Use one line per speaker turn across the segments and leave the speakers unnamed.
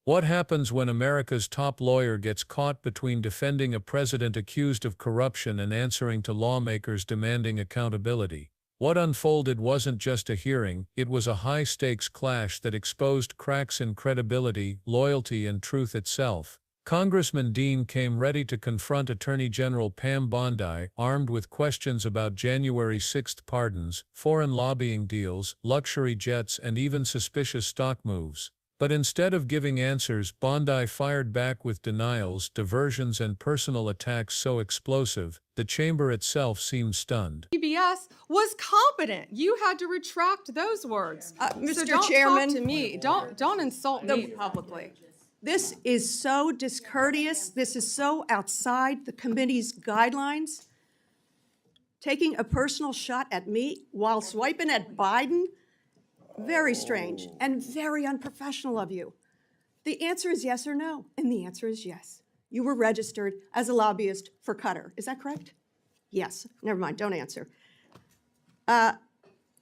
What happens when America's top lawyer gets caught between defending a president accused of corruption and answering to lawmakers demanding accountability? What unfolded wasn't just a hearing, it was a high-stakes clash that exposed cracks in credibility, loyalty, and truth itself. Congressman Dean came ready to confront Attorney General Pam Bondi, armed with questions about January 6th pardons, foreign lobbying deals, luxury jets, and even suspicious stock moves. But instead of giving answers, Bondi fired back with denials, diversions, and personal attacks so explosive, the chamber itself seemed stunned.
PBS was competent. You had to retract those words.
Mr.
So don't
Chairman,
talk to me. Don't insult me publicly.
this is so discourteous. This is so outside the committee's guidelines. Taking a personal shot at me while swiping at Biden? Very strange and very unprofessional of you. The answer is yes or no, and the answer is yes. You were registered as a lobbyist for Qatar. Is that correct? Yes. Never mind, don't answer.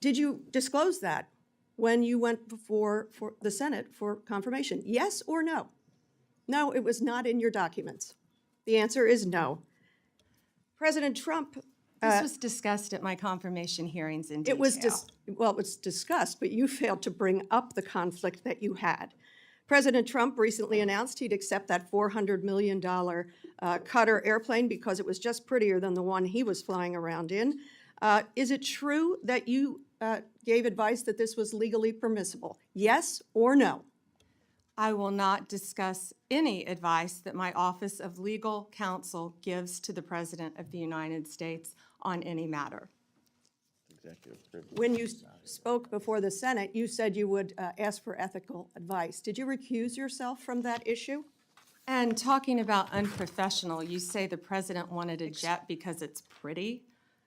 Did you disclose that when you went before the Senate for confirmation? Yes or no? No, it was not in your documents. The answer is no. President Trump.
This was discussed at my confirmation hearings in detail.
It was discussed, but you failed to bring up the conflict that you had. President Trump recently announced he'd accept that $400 million Qatar airplane because it was just prettier than the one he was flying around in. Is it true that you gave advice that this was legally permissible? Yes or no?
I will not discuss any advice that my Office of Legal Counsel gives to the President of the United States on any matter.
When you spoke before the Senate, you said you would ask for ethical advice. Did you recuse yourself from that issue?
And talking about unprofessional, you say the President wanted a jet because it's pretty?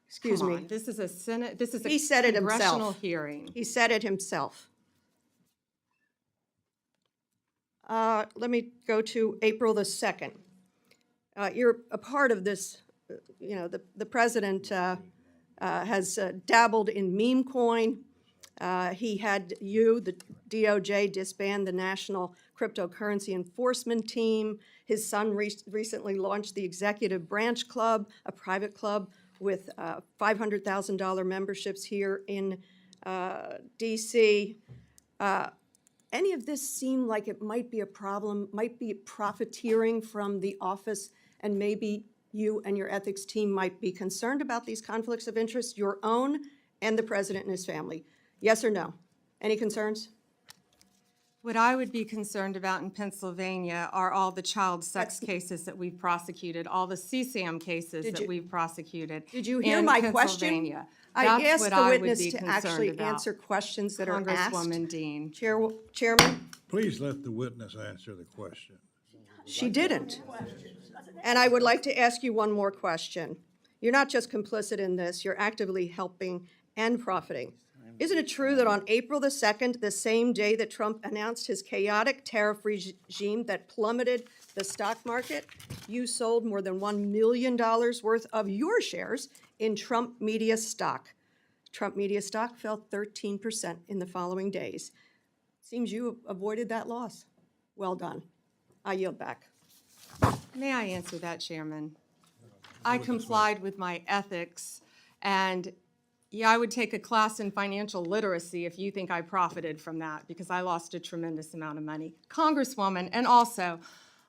Excuse
Come
me.
on, this is a Senate, this is
He said
a
it
congressional
himself.
hearing.
He said it himself. Let me go to April the 2nd. You're a part of this, the president has dabbled in meme coin. He had the DOJ, disband the National Cryptocurrency Enforcement Team. His son recently launched the Executive Branch Club, a private club with $500,000 memberships here in D.C. Any of this seem like it might be a problem, might be profiteering from the office, and maybe you and your ethics team might be concerned about these conflicts of interest, your own and the president and his family? Yes or no? Any concerns?
What I would be concerned about in Pennsylvania are all the child sex cases that we've prosecuted, all the CSAM cases that we've prosecuted.
Did you hear
in
my question?
Pennsylvania.
I
That's
asked
what
the
I would
witness
be
to
concerned
actually
about.
answer questions that are asked.
Congresswoman Dean.
Chairman?
Please let the witness answer the question.
She didn't. And I would like to ask you one more question. You're not just complicit in this, you're actively helping and profiting. Isn't it true that on April the 2nd, the same day that Trump announced his chaotic tariff regime that plummeted the stock market, you sold more than $1 million worth of your shares in Trump Media stock? Trump Media stock fell 13% in the following days. Seems you avoided that loss. Well done. I yield back.
May I answer that, Chairman? I complied with my ethics, and yeah, I would take a class in financial literacy if you think I profited from that, because I lost a tremendous amount of money. Congresswoman, and also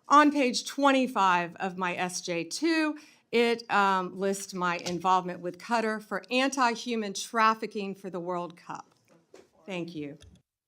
on page 25 of my SJ2, it lists my involvement with Qatar for anti-human trafficking for the World Cup. Thank you.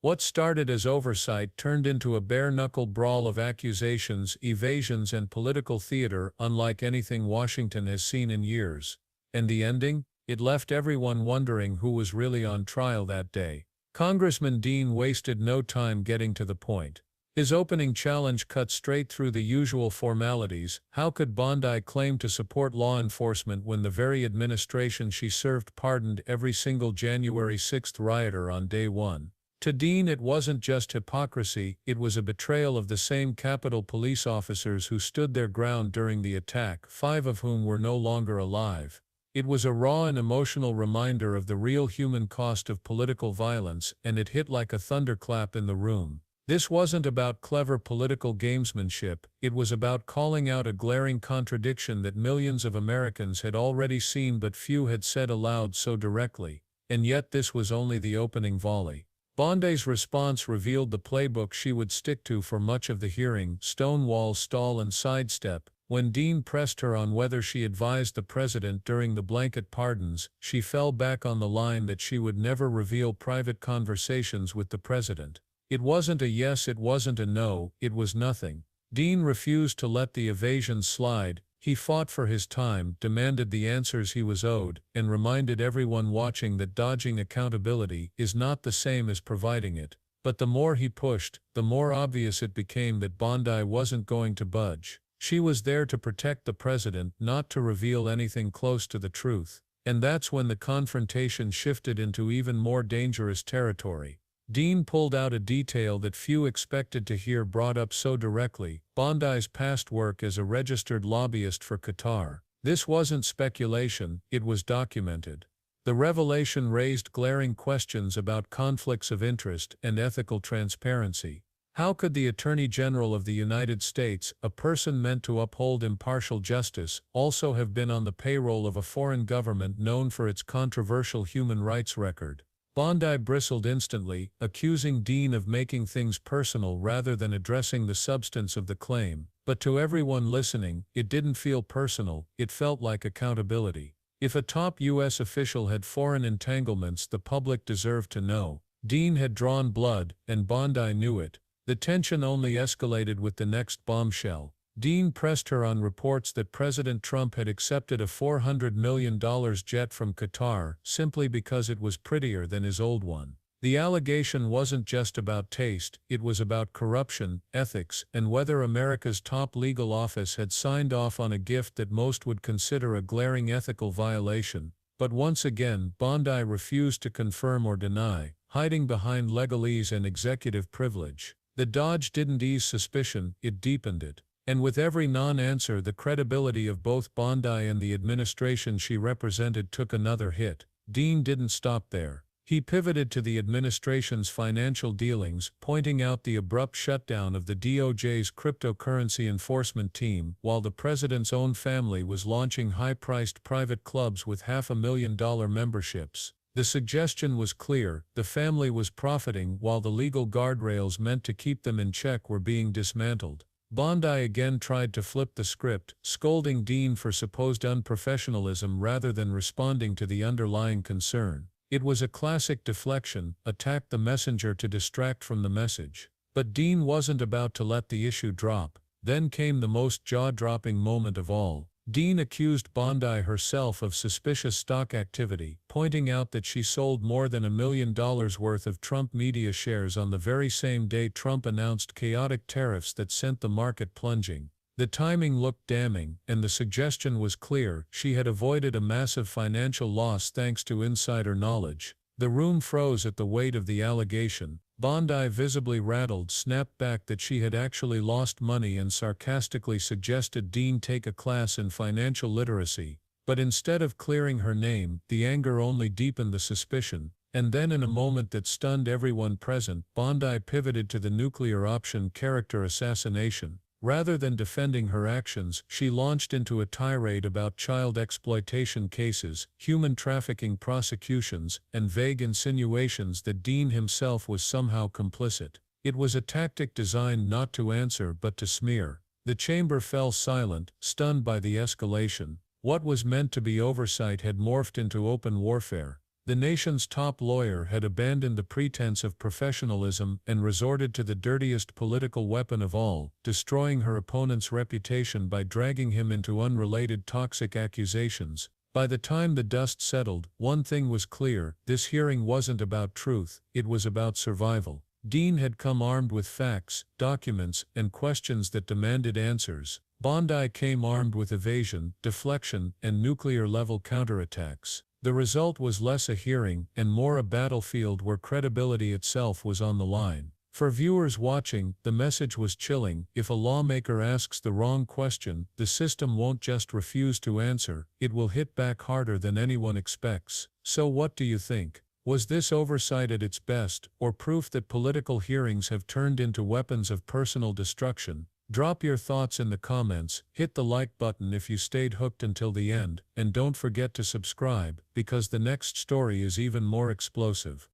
What started as oversight turned into a bare-knuckle brawl of accusations, evasions, and political theater unlike anything Washington has seen in years. And the ending? It left everyone wondering who was really on trial that day. Congressman Dean wasted no time getting to the point. His opening challenge cut straight through the usual formalities. How could Bondi claim to support law enforcement when the very administration she served pardoned every single January 6th rioter on day one? To Dean, it wasn't just hypocrisy, it was a betrayal of the same Capitol Police officers who stood their ground during the attack, 5 of whom were no longer alive. It was a raw and emotional reminder of the real human cost of political violence, and it hit like a thunderclap in the room. This wasn't about clever political gamesmanship, it was about calling out a glaring contradiction that millions of Americans had already seen but few had said aloud so directly, and yet this was only the opening volley. Bondi's response revealed the playbook she would stick to for much of the hearing: stonewall, stall, and sidestep. When Dean pressed her on whether she advised the president during the blanket pardons, she fell back on the line that she would never reveal private conversations with the president. It wasn't a yes, it wasn't a no, it was nothing. Dean refused to let the evasions slide. He fought for his time, demanded the answers he was owed, and reminded everyone watching that dodging accountability is not the same as providing it. But the more he pushed, the more obvious it became that Bondi wasn't going to budge. She was there to protect the president, not to reveal anything close to the truth. And that's when the confrontation shifted into even more dangerous territory. Dean pulled out a detail that few expected to hear brought up so directly: Bondi's past work as a registered lobbyist for Qatar. This wasn't speculation, it was documented. The revelation raised glaring questions about conflicts of interest and ethical transparency. How could the Attorney General of the United States, a person meant to uphold impartial justice, also have been on the payroll of a foreign government known for its controversial human rights record? Bondi bristled instantly, accusing Dean of making things personal rather than addressing the substance of the claim. But to everyone listening, it didn't feel personal, it felt like accountability. If a top U.S. official had foreign entanglements, the public deserved to know. Dean had drawn blood, and Bondi knew it. The tension only escalated with the next bombshell. Dean pressed her on reports that President Trump had accepted a $400 million jet from Qatar simply because it was prettier than his old one. The allegation wasn't just about taste, it was about corruption, ethics, and whether America's top legal office had signed off on a gift that most would consider a glaring ethical violation. But once again, Bondi refused to confirm or deny, hiding behind legalese and executive privilege. The dodge didn't ease suspicion, it deepened it. And with every non-answer, the credibility of both Bondi and the administration she represented took another hit. Dean didn't stop there. He pivoted to the administration's financial dealings, pointing out the abrupt shutdown of the DOJ's cryptocurrency enforcement team, while the president's own family was launching high-priced private clubs with $500,000 memberships. The suggestion was clear: the family was profiting while the legal guardrails meant to keep them in check were being dismantled. Bondi again tried to flip the script, scolding Dean for supposed unprofessionalism rather than responding to the underlying concern. It was a classic deflection: attack the messenger to distract from the message. But Dean wasn't about to let the issue drop. Then came the most jaw-dropping moment of all. Dean accused Bondi herself of suspicious stock activity, pointing out that she sold more than $1 million worth of Trump media shares on the very same day Trump announced chaotic tariffs that sent the market plunging. The timing looked damning, and the suggestion was clear: she had avoided a massive financial loss thanks to insider knowledge. The room froze at the weight of the allegation. Bondi, visibly rattled, snapped back that she had actually lost money and sarcastically suggested Dean take a class in financial literacy. But instead of clearing her name, the anger only deepened the suspicion. And then, in a moment that stunned everyone present, Bondi pivoted to the nuclear option: character assassination. Rather than defending her actions, she launched into a tirade about child exploitation cases, human trafficking prosecutions, and vague insinuations that Dean himself was somehow complicit. It was a tactic designed not to answer but to smear. The chamber fell silent, stunned by the escalation. What was meant to be oversight had morphed into open warfare. The nation's top lawyer had abandoned the pretense of professionalism and resorted to the dirtiest political weapon of all, destroying her opponent's reputation by dragging him into unrelated toxic accusations. By the time the dust settled, one thing was clear: this hearing wasn't about truth, it was about survival. Dean had come armed with facts, documents, and questions that demanded answers. Bondi came armed with evasion, deflection, and nuclear-level counterattacks. The result was less a hearing and more a battlefield where credibility itself was on the line. For viewers watching, the message was chilling: if a lawmaker asks the wrong question, the system won't just refuse to answer, it will hit back harder than anyone expects. So what do you think? Was this oversight at its best, or proof that political hearings have turned into weapons of personal destruction? Drop your thoughts in the comments, hit the like button if you stayed hooked until the end, and don't forget to subscribe, because the next story is even more explosive.